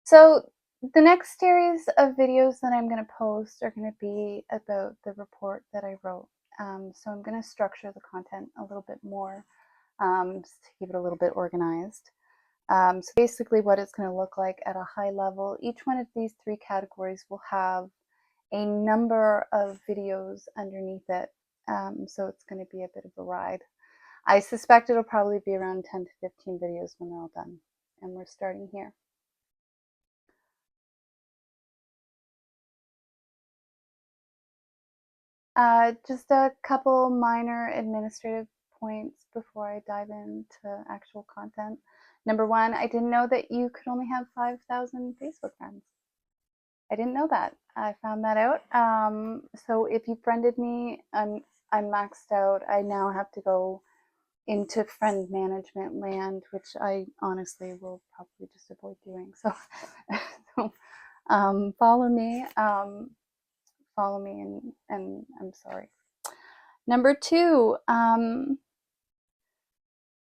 So the next series of videos that I'm going to post are going to be about the report that I wrote. So I'm going to structure the content a little bit more, just to keep it a little bit organized. So basically what it's going to look like at a high level, each one of these three categories will have a number of videos underneath it. So it's going to be a bit of a ride. I suspect it'll probably be around 10 to 15 videos when they're all done. And we're starting here. Just a couple minor administrative points before I dive into actual content. Number one, I didn't know that you could only have 5,000 Facebook friends. I didn't know that. I found that out. So if you friended me, I'm maxed out. I now have to go into friend management land, which I honestly will probably just avoid doing. So, so follow me. Follow me, and I'm sorry. Number two,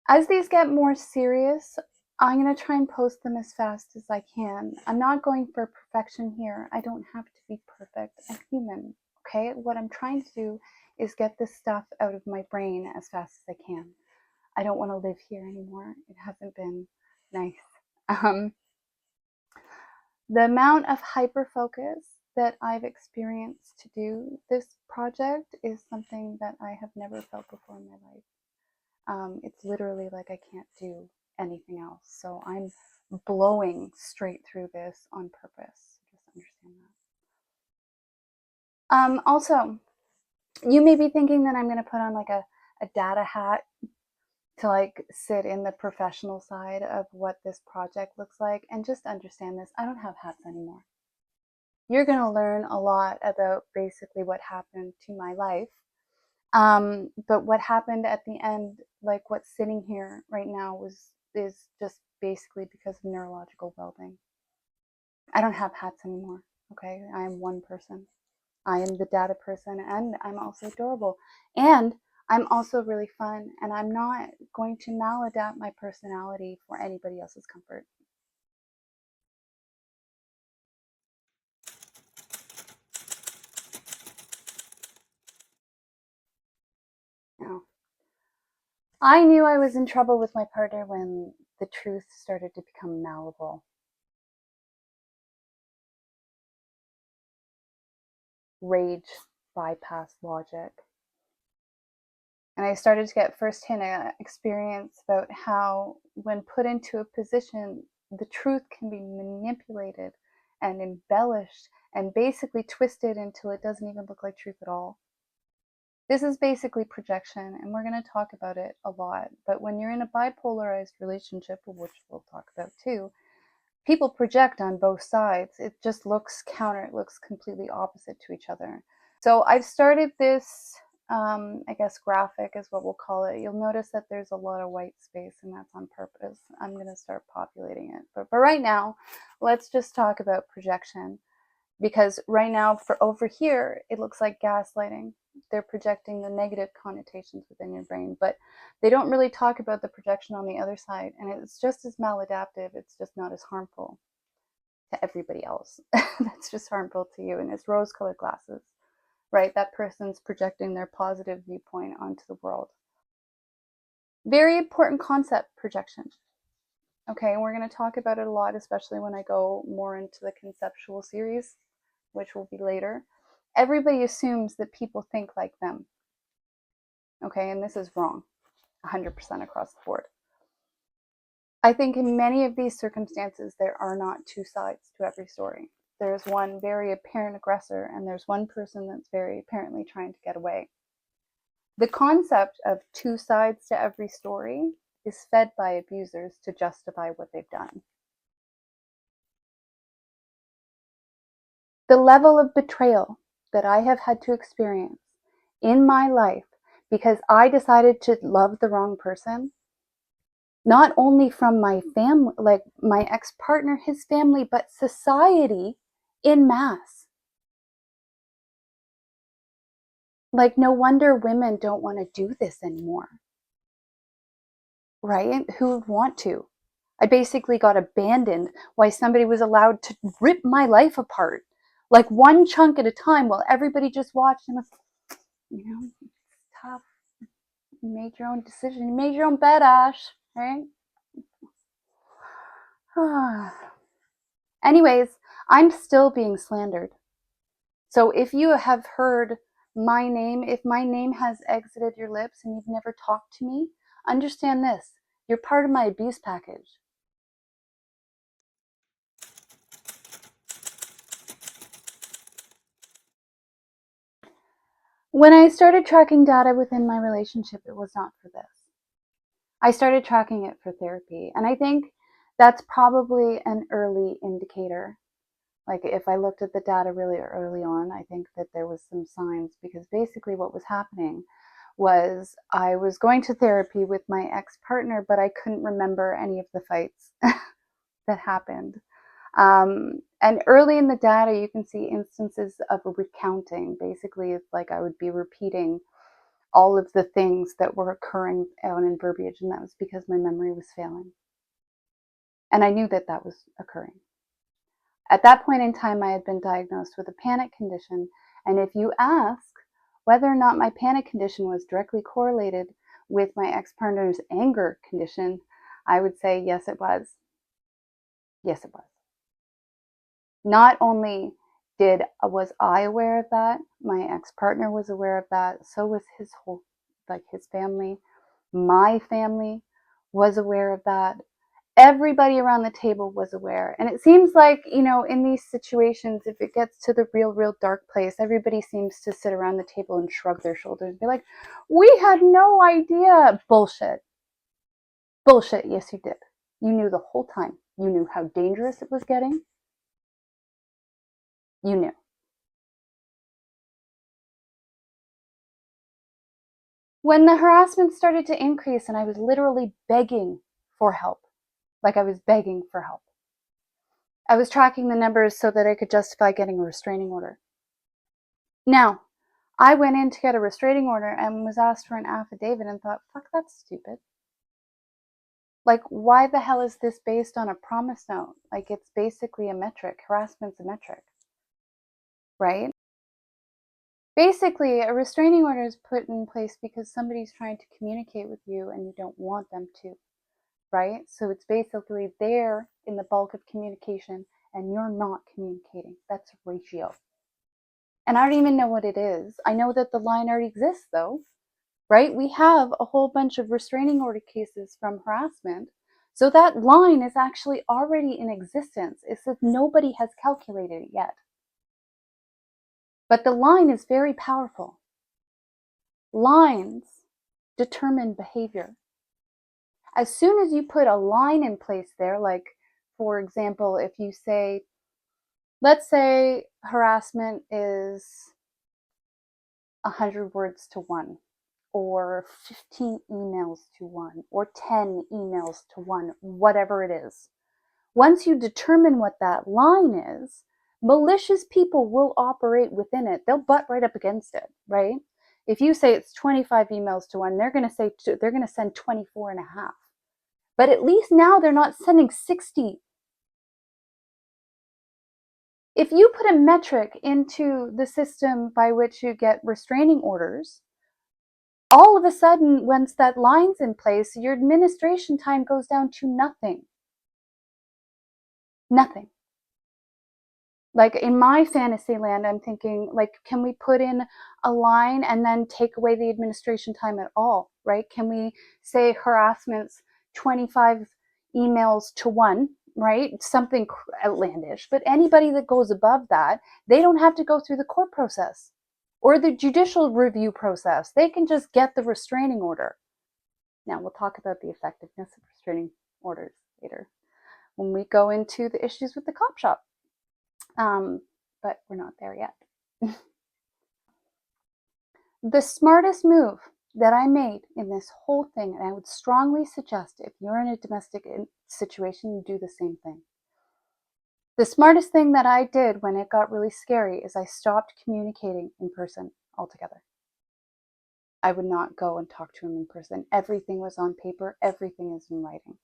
as these get more serious, I'm going to try and post them as fast as I can. I'm not going for perfection here. I don't have to be perfect. I'm human, okay? What I'm trying to do is get this stuff out of my brain as fast as I can. I don't want to live here anymore. It hasn't been nice. The amount of hyper-focus that I've experienced to do this project is something that I have never felt before in my life. It's literally like I can't do anything else. So I'm blowing straight through this on purpose. Just understand that. Also, you may be thinking that I'm going to put on like a data hat to like sit in the professional side of what this project looks like. And just understand this, I don't have hats anymore. You're going to learn a lot about basically what happened to my life. But what happened at the end, like what's sitting here right now, is just basically because of neurological well-being. I don't have hats anymore. Okay, I am one person. I am the data person, and I'm also adorable, and I'm also really fun, and I'm not going to maladapt my personality for anybody else's comfort. No. I knew I was in trouble with my partner when the truth started to become malleable. Rage bypassed logic. And I started to get firsthand experience about how, when put into a position, the truth can be manipulated and embellished and basically twisted until it doesn't even look like truth at all. This is basically projection, and we're going to talk about it a lot. But when you're in a bipolarized relationship, which we'll talk about too, people project on both sides. It just looks counter, it looks completely opposite to each other. So I've started this, I guess, graphic is what we'll call it. You'll notice that there's a lot of white space, and that's on purpose. I'm going to start populating it. But for right now, let's just talk about projection. Because right now, for over here, it looks like gaslighting. They're projecting the negative connotations within your brain, but they don't really talk about the projection on the other side. And it's just as maladaptive, it's just not as harmful to everybody else. That's just harmful to you. And it's rose-colored glasses, right? That person's projecting their positive viewpoint onto the world. Very important concept, projection. Okay, and we're going to talk about it a lot, especially when I go more into the conceptual series, which will be later. Everybody assumes that people think like them. Okay, and this is wrong, 100% across the board. I think in many of these circumstances, there are not two sides to every story. There's one very apparent aggressor, and there's one person that's very apparently trying to get away. The concept of two sides to every story is fed by abusers to justify what they've done. The level of betrayal that I have had to experience in my life because I decided to love the wrong person, not only from my family, like my ex-partner, his family, but society in mass. Like, no wonder women don't want to do this anymore, right? Who would want to? I basically got abandoned while somebody was allowed to rip my life apart, like one chunk at a time, while everybody just watched and was, it's tough. You made your own decision. You made your own bed, Ash, right? Anyways, I'm still being slandered. So if you have heard my name, if my name has exited your lips and you've never talked to me, understand this. You're part of my abuse package. When I started tracking data within my relationship, it was not for this. I started tracking it for therapy. And I think that's probably an early indicator. Like if I looked at the data really early on, I think that there was some signs, because basically what was happening was I was going to therapy with my ex-partner, but I couldn't remember any of the fights that happened. And early in the data, you can see instances of a recounting. Basically, it's like I would be repeating all of the things that were occurring out in verbiage, and that was because my memory was failing. And I knew that that was occurring. At that point in time, I had been diagnosed with a panic condition. And if you ask whether or not my panic condition was directly correlated with my ex-partner's anger condition, I would say yes, it was. Yes, it was. Not only was I aware of that, my ex-partner was aware of that, so was his family. My family was aware of that. Everybody around the table was aware. And it seems like, in these situations, if it gets to the real dark place, everybody seems to sit around the table and shrug their shoulders and be like, we had no idea. Bullshit. Bullshit. Yes, you did. You knew the whole time. You knew how dangerous it was getting. You knew. When the harassment started to increase and I was literally begging for help, like I was begging for help, I was tracking the numbers so that I could justify getting a restraining order. Now, I went in to get a restraining order and was asked for an affidavit and thought, fuck, that's stupid. Like, why the hell is this based on a promise note? Like, it's basically a metric. Harassment's a metric, right? Basically, a restraining order is put in place because somebody's trying to communicate with you and you don't want them to, right? So it's basically there in the bulk of communication and you're not communicating. That's ratio. And I don't even know what it is. I know that the line already exists though, right? We have a whole bunch of restraining order cases from harassment. So that line is actually already in existence. It's that nobody has calculated it yet. But the line is very powerful. Lines determine behavior. As soon as you put a line in place there, like, for example, if you say, let's say harassment is 100 words to one, or 15 emails to one, or 10 emails to one, whatever it is. Once you determine what that line is, malicious people will operate within it. They'll butt right up against it, right? If you say it's 25 emails to one, they're going to send 24 and a half. But at least now they're not sending 60. If you put a metric into the system by which you get restraining orders, all of a sudden, once that line's in place, your administration time goes down to nothing. Nothing. Like in my fantasy land, I'm thinking, like, can we put in a line and then take away the administration time at all, right? Can we say harassment's 25 emails to one, right? Something outlandish. But anybody that goes above that, they don't have to go through the court process or the judicial review process. They can just get the restraining order. Now, we'll talk about the effectiveness of restraining orders later when we go into the issues with the cop shop. But we're not there yet. The smartest move that I made in this whole thing, and I would strongly suggest if you're in a domestic situation, you do the same thing. The smartest thing that I did when it got really scary is I stopped communicating in person altogether. I would not go and talk to him in person. Everything was on paper. Everything is in writing.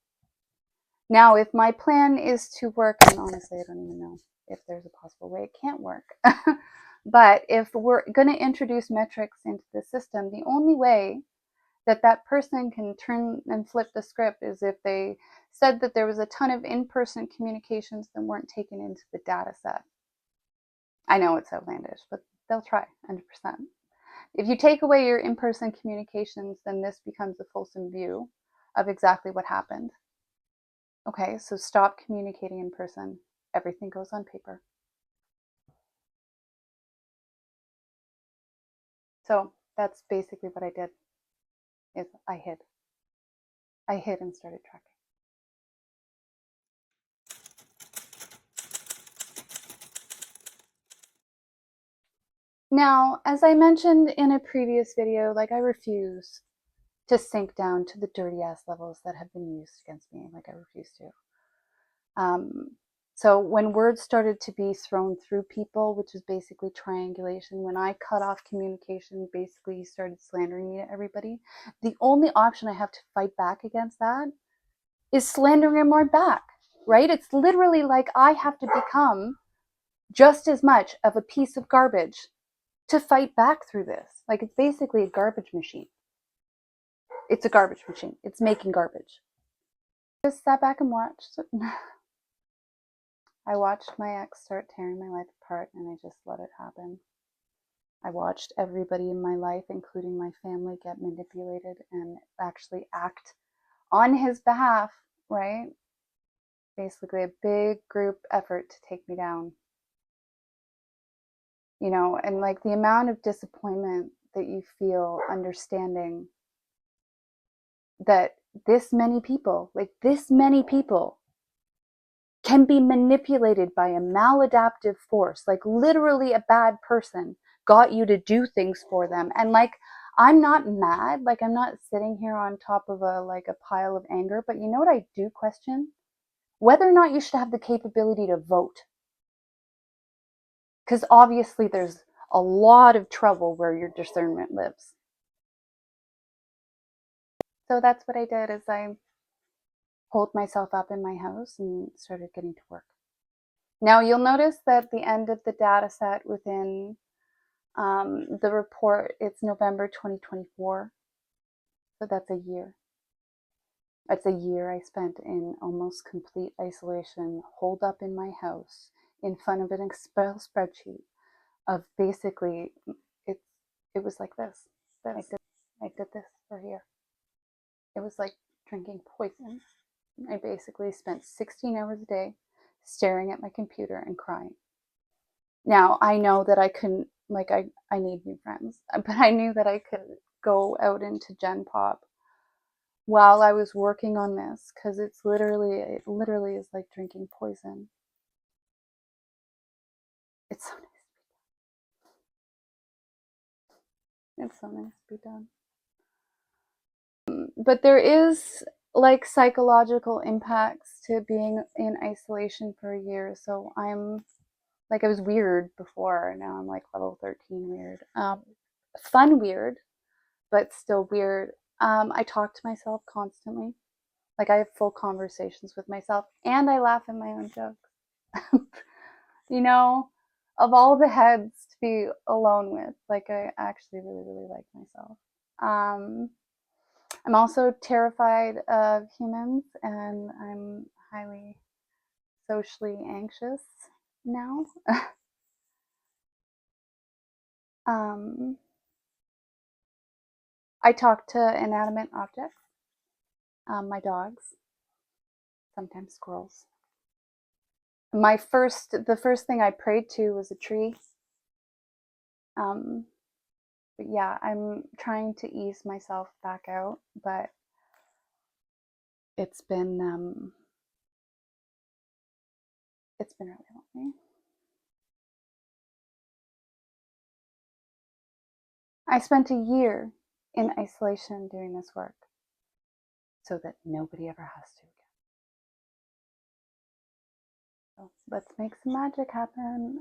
Now, if my plan is to work, and honestly, I don't even know if there's a possible way it can't work, but if we're going to introduce metrics into the system, the only way that that person can turn and flip the script is if they said that there was a ton of in-person communications that weren't taken into the data set. I know it's outlandish, but they'll try 100%. If you take away your in-person communications, then this becomes a fulsome view of exactly what happened. Okay, so stop communicating in person. Everything goes on paper. So that's basically what I did, is I hid. I hid and started tracking. Now, as I mentioned in a previous video, like I refuse to sink down to the dirty ass levels that have been used against me. Like I refuse to. So when words started to be thrown through people, which is basically triangulation, when I cut off communication, basically you started slandering me to everybody. The only option I have to fight back against that is slandering him right back, right? It's literally like I have to become just as much of a piece of garbage to fight back through this. Like it's basically a garbage machine. It's a garbage machine. It's making garbage. Just sat back and watched. I watched my ex start tearing my life apart and I just let it happen. I watched everybody in my life, including my family, get manipulated and actually act on his behalf, right? Basically, a big group effort to take me down. You know, and like the amount of disappointment that you feel understanding that this many people, can be manipulated by a maladaptive force, like literally a bad person got you to do things for them. And like, I'm not mad, like I'm not sitting here on top of a pile of anger, but you know what I do question? Whether or not you should have the capability to vote. Because obviously there's a lot of trouble where your discernment lives. So that's what I did, is I holed myself up in my house and started getting to work. Now you'll notice that the end of the data set within the report, it's November 2024. So that's a year. That's a year I spent in almost complete isolation, holed up in my house in front of an Excel spreadsheet of basically, it, it was like this. I did this for here. It was like drinking poison. I basically spent 16 hours a day staring at my computer and crying. Now, I know that I couldn't, like, I need new friends, but I knew that I could go out into Gen Pop while I was working on this, because it literally is like drinking poison. It's so nice. It's so nice to be done. But there is like psychological impacts to being in isolation for a year. So I'm like, I was weird before. Now I'm like level 13 weird. Fun weird, but still weird. I talk to myself constantly. Like I have full conversations with myself and I laugh at my own jokes. You know, of all the heads to be alone with, like I actually really, really like myself. I'm also terrified of humans and I'm highly socially anxious now. um, I talk to inanimate objects, my dogs, sometimes squirrels. The first thing I prayed to was a tree. Um, but yeah, I'm trying to ease myself back out, but it's been really lonely. I spent a year in isolation doing this work so that nobody ever has to again. So let's make some magic happen.